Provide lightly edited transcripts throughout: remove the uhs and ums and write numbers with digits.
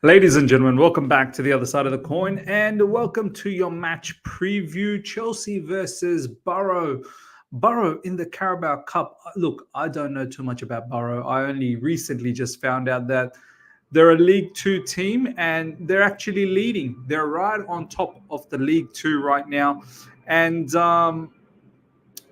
Ladies and gentlemen, welcome back to the other side of the coin and welcome to your match preview. Chelsea versus Barrow. Barrow in the Carabao Cup. Look, I don't know too much about Barrow. I only recently just found out that they're a League Two team and they're actually leading. They're right on top of the League Two right now. And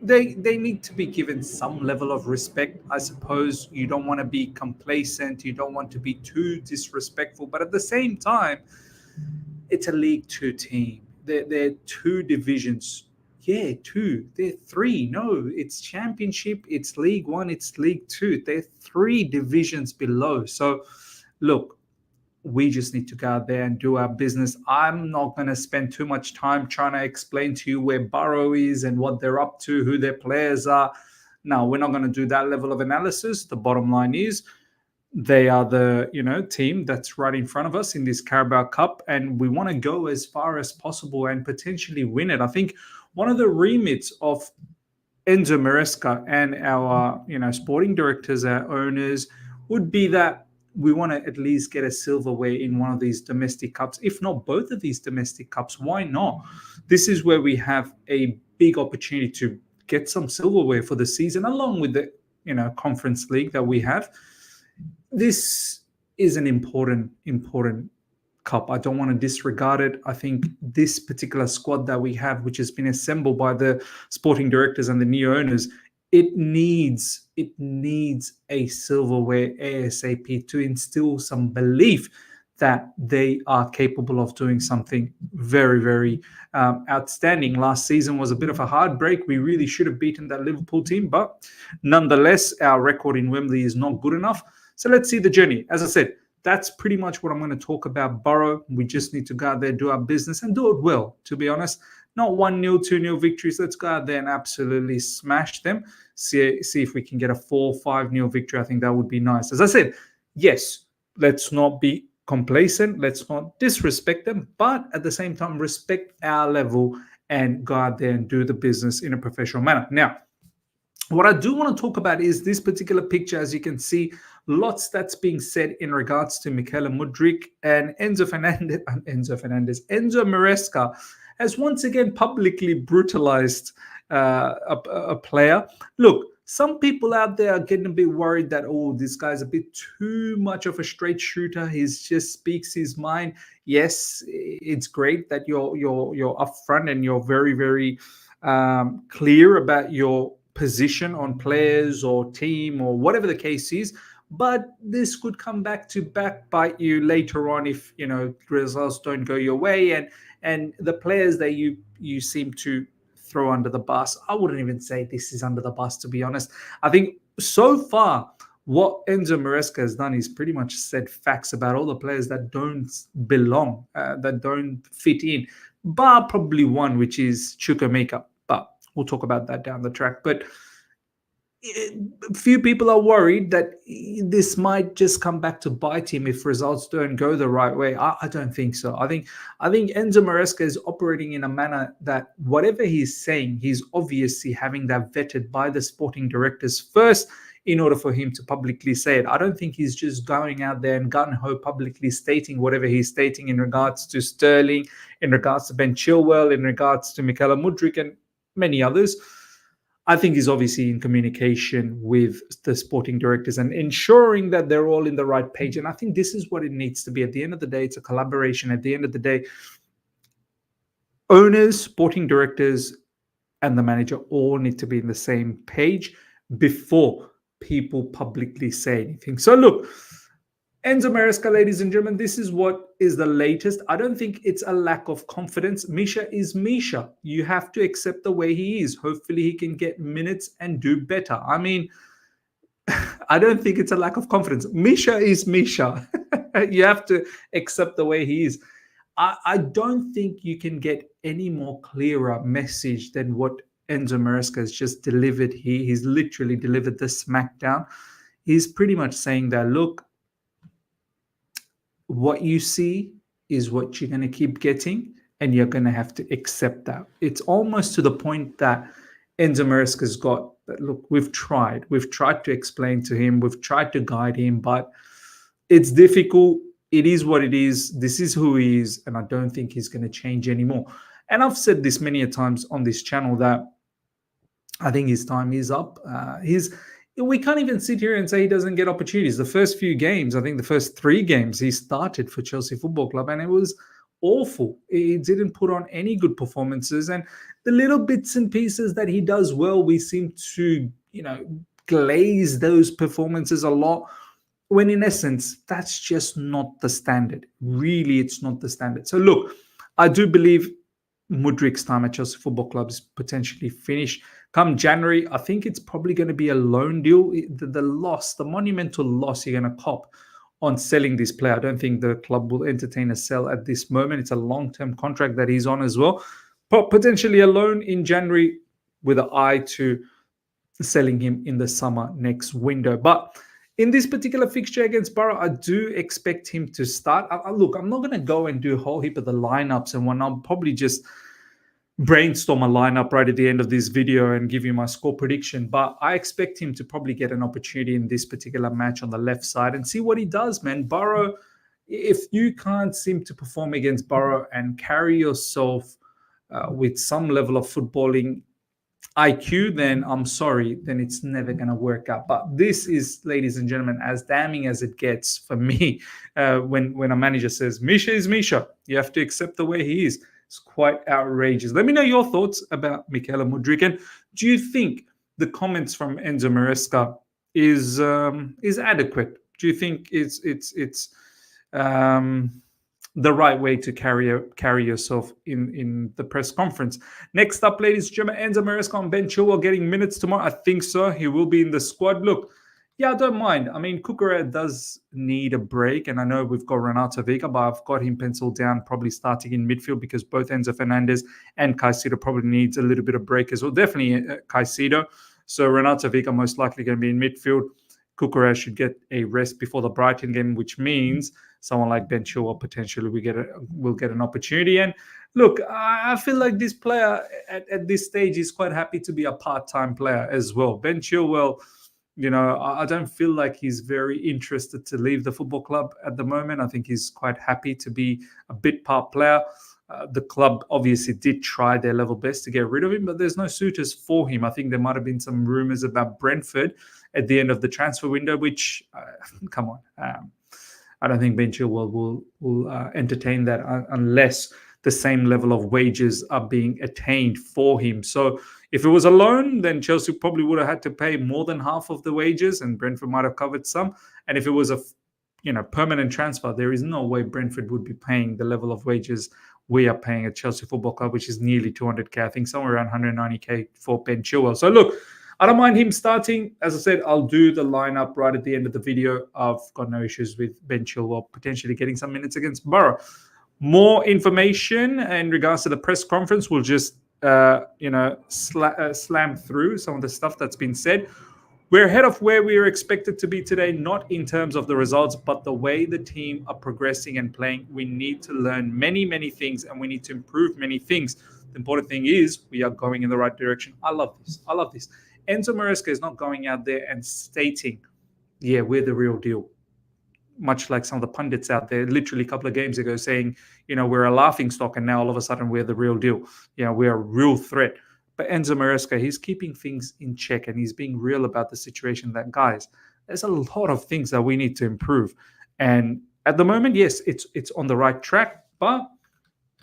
they need to be given some level of respect. I suppose you don't want to be complacent, you don't want to be too disrespectful, but at the same time, it's a League Two team. They're two divisions. Yeah, two. They're three. No, it's Championship, it's League One, it's League Two. They're three divisions below. So, look, we just need to go out there and do our business. I'm not going to spend too much time trying to explain to you where Barrow is and what they're up to, who their players are. No, we're not going to do that level of analysis. The bottom line is they are the team that's right in front of us in this Carabao Cup, and we want to go as far as possible and potentially win it. I think one of the remits of Enzo Maresca and our sporting directors, our owners, would be that we want to at least get a silverware in one of these domestic cups, if not both of these domestic cups. Why not? This is where we have a big opportunity to get some silverware for the season, along with the Conference League that we have. This is an important cup. I don't want to disregard it. I think this particular squad that we have, which has been assembled by the sporting directors and the new owners, it needs a silverware ASAP to instill some belief that they are capable of doing something very, very outstanding. Last season was a bit of a hard break. We really should have beaten that Liverpool team, but nonetheless, our record in Wembley is not good enough. So let's see the journey. As I said, that's pretty much what I'm going to talk about Barrow. We just need to go out there, do our business, and do it well, to be honest. Not 1-0, 2-0 victories. Let's go out there and absolutely smash them. See if we can get a 4-5-0 victory. I think that would be nice. As I said, yes, let's not be complacent. Let's not disrespect them. But at the same time, respect our level and go out there and do the business in a professional manner. Now, what I do want to talk about is this particular picture. As you can see, lots that's being said in regards to Mudryk and Enzo Maresca has once again publicly brutalized a player. Look, some people out there are getting a bit worried that, this guy's a bit too much of a straight shooter. He just speaks his mind. Yes, it's great that you're upfront and you're very, very clear about your position on players or team or whatever the case is. But this could come back to backbite you later on if results don't go your way, and the players that you seem to throw under the bus. I wouldn't even say this is under the bus, to be honest. I think so far what Enzo Maresca has done is pretty much said facts about all the players that don't belong, that don't fit in, bar probably one, which is Chukwuemeka. But we'll talk about that down the track. But few people are worried that this might just come back to bite him if results don't go the right way. I don't think so. I think Enzo Maresca is operating in a manner that whatever he's saying, he's obviously having that vetted by the sporting directors first in order for him to publicly say it. I don't think he's just going out there and gung-ho publicly stating whatever he's stating in regards to Sterling, in regards to Ben Chilwell, in regards to Mudryk and many others. I think he's obviously in communication with the sporting directors and ensuring that they're all in the right page. And I think this is what it needs to be. At the end of the day, it's a collaboration. At the end of the day, owners, sporting directors, and the manager all need to be in the same page before people publicly say anything. So look, Enzo Maresca, ladies and gentlemen, this is what is the latest. I don't think it's a lack of confidence. Misha is Misha. You have to accept the way he is. Hopefully he can get minutes and do better. I mean, I don't think it's a lack of confidence. Misha is Misha. You have to accept the way he is. I don't think you can get any more clearer message than what Enzo Maresca has just delivered here. He's literally delivered the smackdown. He's pretty much saying that, look, what you see is what you're going to keep getting, and you're going to have to accept that. It's almost to the point that Enzo Maresca's got But look, we've tried. We've tried to explain to him. We've tried to guide him, but it's difficult. It is what it is. This is who he is, and I don't think he's going to change anymore. And I've said this many a times on this channel that I think his time is up. We can't even sit here and say he doesn't get opportunities. The first few games, I think the first 3 games he started for Chelsea Football Club, and it was awful. He didn't put on any good performances, and the little bits and pieces that he does well, we seem to, glaze those performances a lot. When in essence, that's just not the standard. Really, it's not the standard. So look, I do believe Mudryk's time at Chelsea Football Club is potentially finished. Come January, I think it's probably going to be a loan deal. The monumental loss you're going to cop on selling this player. I don't think the club will entertain a sell at this moment. It's a long-term contract that he's on as well. But potentially a loan in January with an eye to selling him in the summer next window. But in this particular fixture against Barrow, I do expect him to start. Look, I'm not going to go and do a whole heap of the lineups and whatnot. I'll probably just brainstorm a lineup right at the end of this video and give you my score prediction. But I expect him to probably get an opportunity in this particular match on the left side and see what he does, man. Barrow, if you can't seem to perform against Barrow and carry yourself with some level of footballing IQ, then I'm sorry, then it's never going to work out. But this is, ladies and gentlemen, as damning as it gets for me when a manager says, Misha is Misha. You have to accept the way he is. It's quite outrageous. Let me know your thoughts about Mikel Mudryk. And do you think the comments from Enzo Maresca is adequate? Do you think it's the right way to carry yourself in the press conference? Next up, ladies and gentlemen, Enzo Maresca on Ben Chilwell getting minutes tomorrow. I think so. He will be in the squad. Look, yeah, I don't mind. I mean, Cucurella does need a break, and I know we've got Renato Vega, but I've got him penciled down probably starting in midfield because both Enzo Fernandez and Caicedo probably needs a little bit of break as well. Definitely Caicedo. So Renato Vega most likely going to be in midfield. Cucurella should get a rest before the Brighton game, which means someone like Ben Chilwell potentially will get an opportunity. And look, I feel like this player at this stage is quite happy to be a part-time player as well. Ben Chilwell, I don't feel like he's very interested to leave the football club at the moment. I think he's quite happy to be a bit part player. The club obviously did try their level best to get rid of him, but there's no suitors for him. I think there might have been some rumors about Brentford at the end of the transfer window, which, come on, I don't think Ben Chilwell will entertain that unless the same level of wages are being attained for him. So if it was a loan, then Chelsea probably would have had to pay more than half of the wages, and Brentford might have covered some. And if it was a permanent transfer, there is no way Brentford would be paying the level of wages we are paying at Chelsea Football Club, which is nearly 200k. I think somewhere around 190k for Ben Chilwell. So look, I don't mind him starting. As I said, I'll do the lineup right at the end of the video. I've got no issues with Ben Chilwell potentially getting some minutes against Barrow. More information in regards to the press conference. We'll just, slam through some of the stuff that's been said. We're ahead of where we were expected to be today, not in terms of the results, but the way the team are progressing and playing. We need to learn many, many things, and we need to improve many things. The important thing is we are going in the right direction. I love this. Enzo Maresca is not going out there and stating, yeah, we're the real deal. Much like some of the pundits out there, literally a couple of games ago saying, we're a laughing stock, and now all of a sudden we're the real deal. We're a real threat. But Enzo Maresca, he's keeping things in check, and he's being real about the situation that, guys, there's a lot of things that we need to improve. And at the moment, yes, it's on the right track, but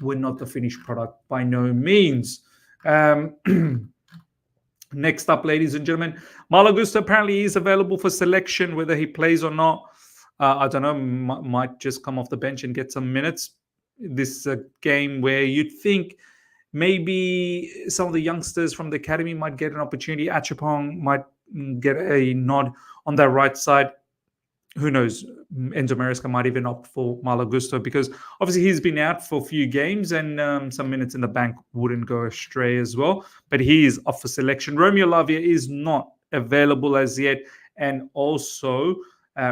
we're not the finished product by no means. Next up, ladies and gentlemen, Malo Gusto apparently is available for selection, whether he plays or not. I don't know, might just come off the bench and get some minutes. This is a game where you'd think maybe some of the youngsters from the academy might get an opportunity. Achapong might get a nod on that right side. Who knows? Enzo Maresca might even opt for Malo Gusto because obviously he's been out for a few games, and some minutes in the bank wouldn't go astray as well. But he is up for selection. Romeo Lavia is not available as yet, and also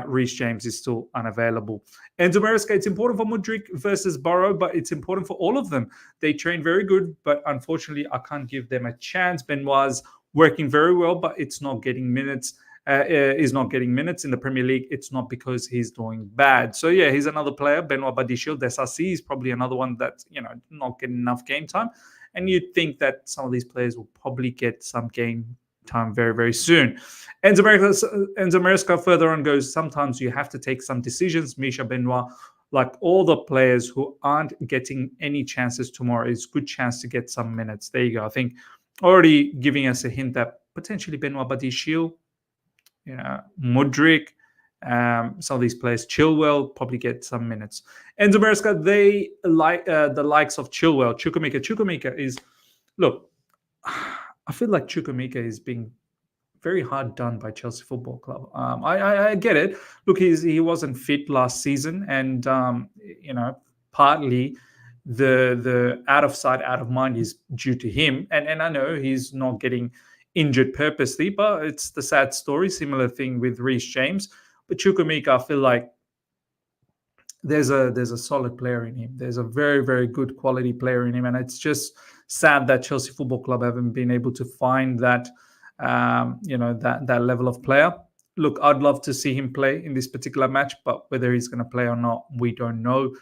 Reece James is still unavailable. Enzo Maresca, it's important for Mudryk versus Barrow, but it's important for all of them. They train very good, but unfortunately, I can't give them a chance. Benoit's working very well, but it's not getting minutes. Is not getting minutes in the Premier League. It's not because he's doing bad. So yeah, he's another player. Benoit Badiashile, Desassi is probably another one that not getting enough game time. And you'd think that some of these players will probably get some game time very, very soon. Enzo Maresca further on goes, sometimes you have to take some decisions. Misha, Benoit, like all the players who aren't getting any chances tomorrow, it's a good chance to get some minutes. There you go. I think already giving us a hint that potentially Benoit Badiashile, Mudryk, some of these players, Chilwell, probably get some minutes. Enzo Maresca, they like the likes of Chilwell, Chukwuemeka is, look, I feel like Chukwuemeka is being very hard done by Chelsea Football Club. I get it. Look, he wasn't fit last season, and partly the out of sight, out of mind is due to him. And I know he's not getting injured purposely, but it's the sad story. Similar thing with Reece James, but Chukwuemeka, I feel like there's a solid player in him. There's a very, very good quality player in him, and it's just sad that Chelsea Football Club haven't been able to find that that level of player. Look, I'd love to see him play in this particular match, but whether he's going to play or not, we don't know.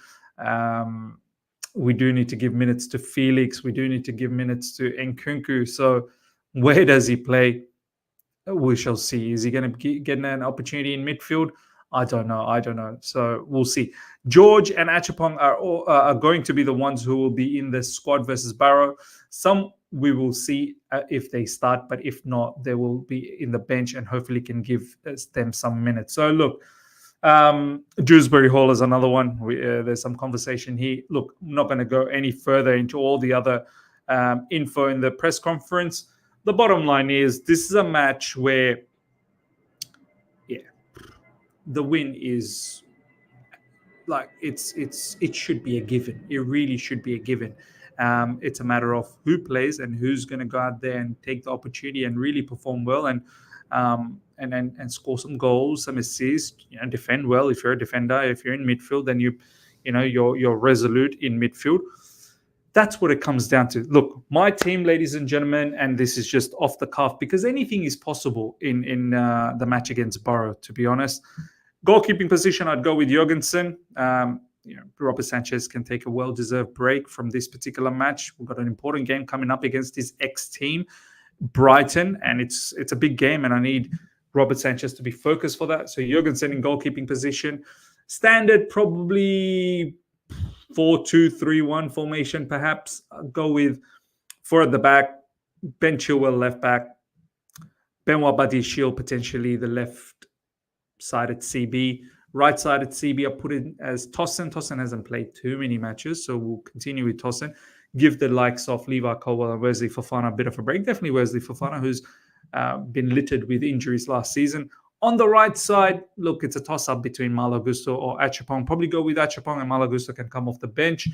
We do need to give minutes to Felix. We do need to give minutes to Nkunku. So where does he play? We shall see. Is he going to get an opportunity in midfield? I don't know. So we'll see. George and Achapong are going to be the ones who will be in the squad versus Barrow. Some we will see if they start, but if not, they will be in the bench and hopefully can give them some minutes. So look, Dewsbury Hall is another one. There's some conversation here. Look, I'm not going to go any further into all the other info in the press conference. The bottom line is this is a match where, the win is like it should be a given. It really should be a given. It's a matter of who plays and who's going to go out there and take the opportunity and really perform well and score some goals, some assists. Defend well if you're a defender. If you're in midfield, then you're resolute in midfield. That's what it comes down to. Look, my team, ladies and gentlemen, and this is just off the cuff because anything is possible in the match against Barrow. To be honest. Goalkeeping position, I'd go with Jorgensen. Robert Sanchez can take a well-deserved break from this particular match. We've got an important game coming up against his ex-team, Brighton, and it's a big game, and I need Robert Sanchez to be focused for that. So Jorgensen in goalkeeping position. Standard, probably 4-2-3-1 formation, perhaps. I'll go with 4 at the back, Ben Chilwell left back, Benoit Badiashile potentially the left side at CB. Right side at CB, I put it as Tosin. Tosin hasn't played too many matches, so we'll continue with Tosin. Give the likes of Levi Colwill and Wesley Fofana a bit of a break. Definitely Wesley Fofana, who's been littered with injuries last season. On the right side, look, it's a toss-up between Malo Gusto or Achapong. Probably go with Achapong, and Malo Gusto can come off the bench.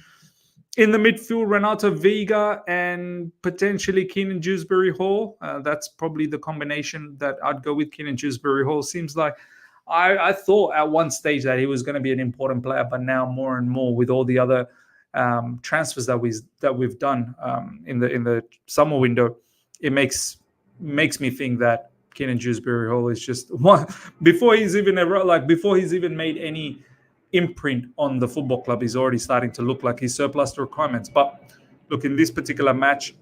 In the midfield, Renato Vega and potentially Keenan Dewsbury Hall. That's probably the combination that I'd go with. Keenan Dewsbury Hall seems like I thought at one stage that he was going to be an important player, but now more and more with all the other transfers that we've done in the summer window, it makes me think that Keenan Dewsbury Hall is just one before he's even made any imprint on the football club. He's already starting to look like he's surplus to requirements. But look, in this particular match,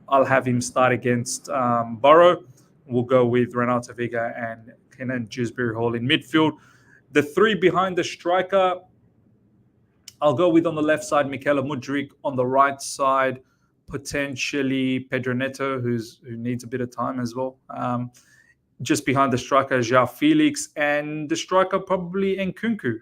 I'll have him start against Barrow. We'll go with Renato Vega and Keenan Dewsbury Hall in midfield. The 3 behind the striker, I'll go with on the left side, Michaela Mudryk. On the right side, potentially Pedro Neto, who needs a bit of time as well. Just behind the striker, João Felix, and the striker probably Nkunku.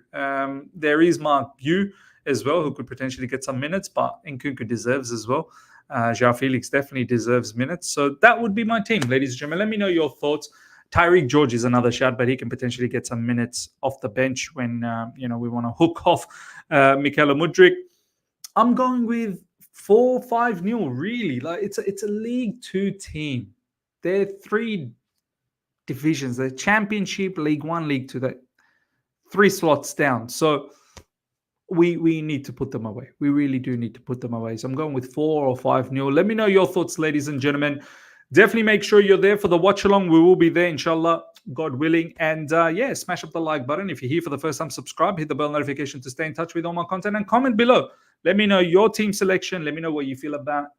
There is Mark Yu as well, who could potentially get some minutes, but Nkunku deserves as well. João Felix definitely deserves minutes. So that would be my team, ladies and gentlemen. Let me know your thoughts. Tyreek George is another shout, but he can potentially get some minutes off the bench when we want to hook off Michaela Mudryk. I'm going with 4-5-0. Really, like it's a League 2 team. They're 3 divisions: the Championship, League 1, League 2. That 3 slots down. So we need to put them away. We really do need to put them away. So I'm going with 4 or 5-0. Let me know your thoughts, ladies and gentlemen. Definitely make sure you're there for the watch along. We will be there, inshallah, God willing. And smash up the like button. If you're here for the first time, subscribe, hit the bell notification to stay in touch with all my content, and comment below. Let me know your team selection. Let me know what you feel about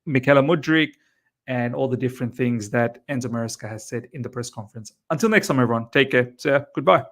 Mudryk and all the different things that Enzo Maresca has said in the press conference. Until next time, everyone, take care. So, goodbye.